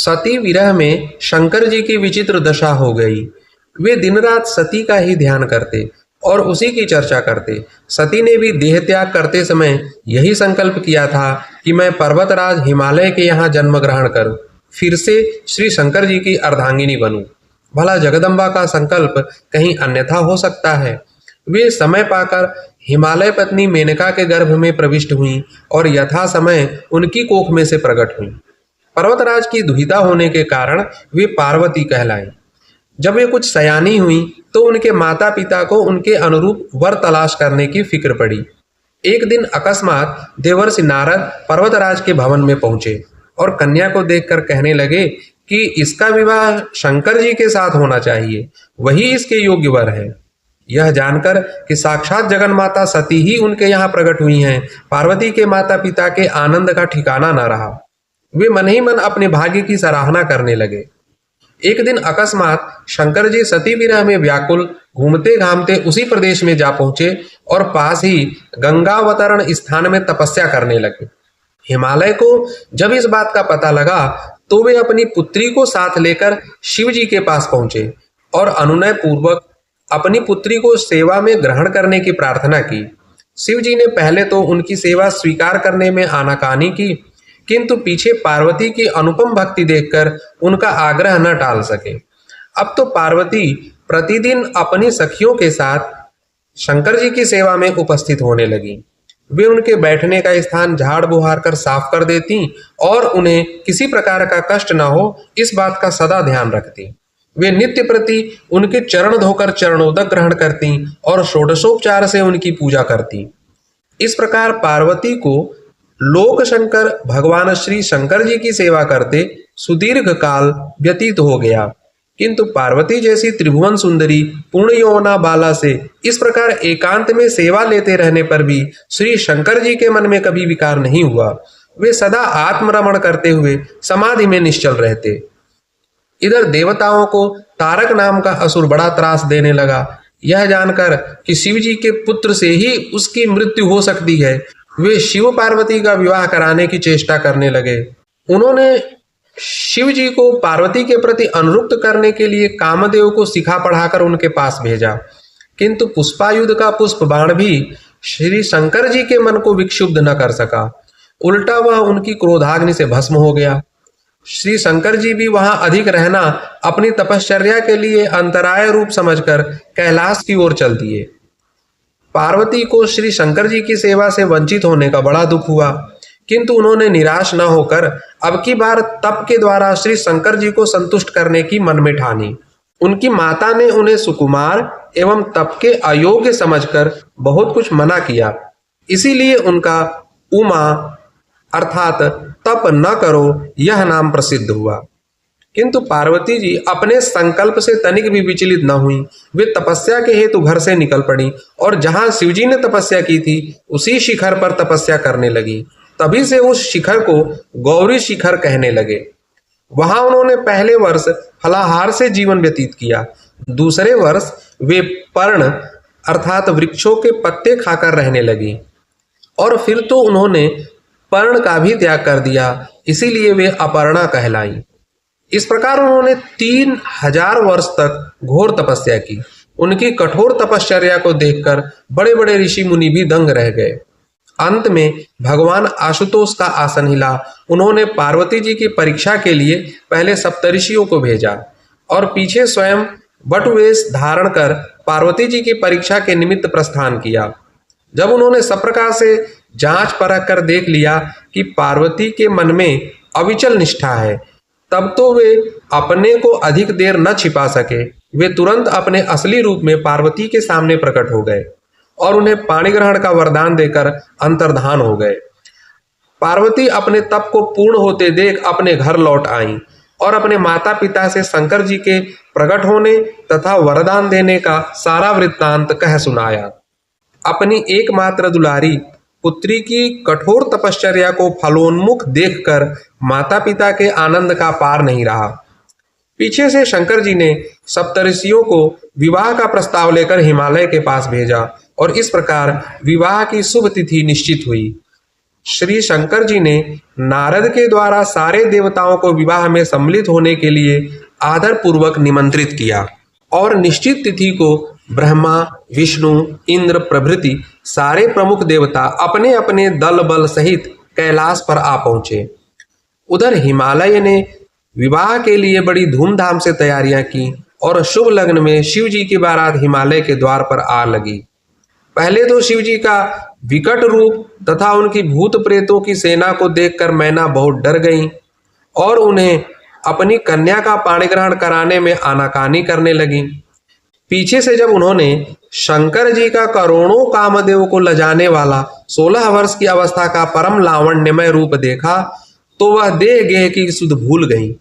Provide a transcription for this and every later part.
सती विरह में शंकर जी की विचित्र दशा हो गई। वे दिन रात सती का ही ध्यान करते और उसी की चर्चा करते। सती ने भी देह त्याग करते समय यही संकल्प किया था कि मैं पर्वतराज हिमालय के यहाँ जन्म ग्रहण कर फिर से श्री शंकर जी की अर्धांगिनी बनूं। भला जगदम्बा का संकल्प कहीं अन्यथा हो सकता है। वे समय पाकर हिमालय पत्नी मेनका के गर्भ में प्रविष्ट हुईं और यथा समय उनकी कोख में से प्रकट हुईं। पर्वतराज की दुहिता होने के कारण वे पार्वती कहलाईं। जब वे कुछ सयानी हुई तो उनके माता पिता को उनके अनुरूप वर तलाश करने की फिक्र पड़ी। एक दिन अकस्मात देवर्षि नारद पर्वतराज के भवन में पहुंचे और कन्या को देखकर कहने लगे कि इसका विवाह शंकर जी के साथ होना चाहिए, वही इसके योग्य वर है। यह जानकर कि साक्षात जगन्माता सती ही उनके यहाँ प्रकट हुई हैं, पार्वती के माता पिता के आनंद का ठिकाना न रहा। वे मन ही मन अपने भाग्य की सराहना करने लगे। एक दिन अकस्मात शंकर जी सती विरह में व्याकुल घूमते घामते उसी प्रदेश में जा पहुंचे और पास ही गंगावतरण स्थान में तपस्या करने लगे। हिमालय को जब इस बात का पता लगा तो वे अपनी पुत्री को साथ लेकर शिव जी के पास पहुंचे और अनुनय पूर्वक अपनी पुत्री को सेवा में ग्रहण करने की प्रार्थना की। शिव जी ने पहले तो उनकी सेवा स्वीकार करने में आनाकानी की, किंतु पीछे पार्वती की अनुपम भक्ति देखकर उनका आग्रह न टाल सके। अब तो पार्वती प्रतिदिन अपनी सखियों के साथ शंकर जी की सेवा में उपस्थित होने लगी। वे उनके बैठने का स्थान झाड़ बुहार कर साफ कर देती और उन्हें किसी प्रकार का कष्ट न हो इस बात का सदा ध्यान रखती। वे नित्य प्रति उनके चरण धोकर चरणोदक ग्रहण करती और षोडशोपचार से उनकी पूजा करती। इस प्रकार पार्वती को लोक शंकर भगवान श्री शंकर जी की सेवा करते सुदीर्घ काल व्यतीत हो गया, किंतु पार्वती जैसी त्रिभुवन सुंदरी पूर्ण यौवना बाला से इस प्रकार एकांत में सेवा लेते रहने पर भी श्री शंकर जी के मन में कभी विकार नहीं हुआ। वे सदा आत्मरमण करते हुए समाधि में निश्चल रहते। इधर देवताओं को तारक नाम का असुर बड़ा त्रास देने लगा। यह जानकर कि शिव जी के पुत्र से ही उसकी मृत्यु हो सकती है, वे शिव पार्वती का विवाह कराने की चेष्टा करने लगे। उन्होंने शिव जी को पार्वती के प्रति अनुरुक्त करने के लिए कामदेव को सिखा पढ़ाकर उनके पास भेजा, किंतु पुष्पायुध का पुष्प बाण भी श्री शंकर जी के मन को विक्षुब्ध न कर सका। उल्टा वह उनकी क्रोधाग्नि से भस्म हो गया। श्री शंकर जी भी वहां अधिक रहना अपनी तपश्चर्या के लिए अंतराय रूप समझकर कैलाश की ओर चल दिए। पार्वती को श्री शंकर जी की सेवा से वंचित होने का बड़ा दुख हुआ, किंतु उन्होंने निराश न होकर अब की बार तप के द्वारा श्री शंकर जी को संतुष्ट करने की मन में ठानी। उनकी माता ने उन्हें सुकुमार एवं तप के अयोग्य समझकर बहुत कुछ मना किया, इसीलिए उनका उमा अर्थात तप न करो यह नाम प्रसिद्ध हुआ। किंतु पार्वती जी अपने संकल्प से तनिक भी विचलित न हुई। वे तपस्या के हेतु घर से निकल पड़ी और जहां शिवजी ने तपस्या की थी उसी शिखर पर तपस्या करने लगी। तभी से उस शिखर को गौरी शिखर कहने लगे। वहां उन्होंने पहले वर्ष फलाहार से जीवन व्यतीत किया। दूसरे वर्ष वे पर्ण अर्थात वृक्षों के पत्ते खाकर रहने लगी और फिर तो उन्होंने पर्ण का भी त्याग कर दिया, इसीलिए वे अपर्णा कहलाई। इस प्रकार उन्होंने 3000 वर्ष तक घोर तपस्या की। उनकी कठोर तपश्चर्या को देखकर बड़े बड़े ऋषि मुनि भी दंग रह गए। अंत में भगवान आशुतोष का आसन हिला। उन्होंने पार्वती जी की परीक्षा के लिए पहले सप्तऋषियों को भेजा और पीछे स्वयं वटवेश धारण कर पार्वती जी की परीक्षा के निमित्त प्रस्थान किया। जब उन्होंने सब प्रकार से जांच परख कर देख लिया कि पार्वती के मन में अविचल निष्ठा है, तब तो वे अपने को अधिक देर न छिपा सके। वे तुरंत अपने असली रूप में पार्वती के सामने प्रकट हो गए और उन्हें पाणी ग्रहण का वरदान देकर अंतर्धान हो गए। पार्वती अपने तप को पूर्ण होते देख अपने घर लौट आईं और अपने माता पिता से शंकर जी के प्रकट होने तथा वरदान देने का सारा वृत्तांत कह सुनाया। अपनी एकमात्र दुलारी पुत्री की कठोर तपश्चर्या को फलोन्मुख देखकर माता पिता के आनंद का पार नहीं रहा। पीछे से शंकर जी ने सप्तऋषियों को विवाह का प्रस्ताव लेकर हिमालय के पास भेजा और इस प्रकार विवाह की शुभ तिथि निश्चित हुई। श्री शंकर जी ने नारद के द्वारा सारे देवताओं को विवाह में सम्मिलित होने के लिए आदर पूर्वक निमंत्रित किया और निश्चित तिथि को ब्रह्मा, विष्णु, इंद्र प्रभृति सारे प्रमुख देवता अपने अपने दल बल सहित कैलाश पर आ पहुंचे। उधर हिमालय ने विवाह के लिए बड़ी धूमधाम से तैयारियां की और शुभ लग्न में शिव जी की बारात हिमालय के द्वार पर आ लगी। पहले तो शिव जी का विकट रूप तथा उनकी भूत प्रेतों की सेना को देखकर मैना बहुत डर गईं और उन्हें अपनी कन्या का पाणिग्रहण कराने में आनाकानी करने लगी। पीछे से जब उन्होंने शंकर जी का करोड़ों कामदेव को लजाने वाला 16 वर्ष की अवस्था का परम लावण्यमय रूप देखा तो वह देह गेह की सुध भूल गईं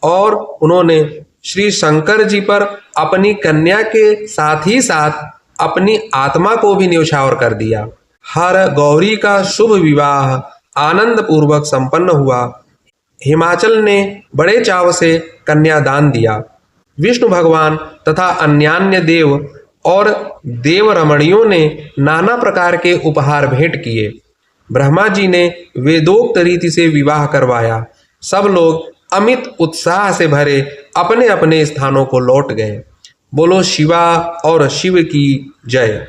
और उन्होंने श्री शंकर जी पर अपनी कन्या के साथ ही साथ अपनी आत्मा को भी न्यौछावर कर दिया। हर गौरी का शुभ विवाह आनंद पूर्वक संपन्न हुआ। हिमाचल ने बड़े चाव से कन्यादान दिया। विष्णु भगवान तथा अन्यान्य देव और देव रमणियों ने नाना प्रकार के उपहार भेंट किए। ब्रह्मा जी ने वेदोक्त रीति से विवाह करवाया। सब लोग अमित उत्साह से भरे अपने अपने स्थानों को लौट गए। बोलो शिवा और शिव की जय।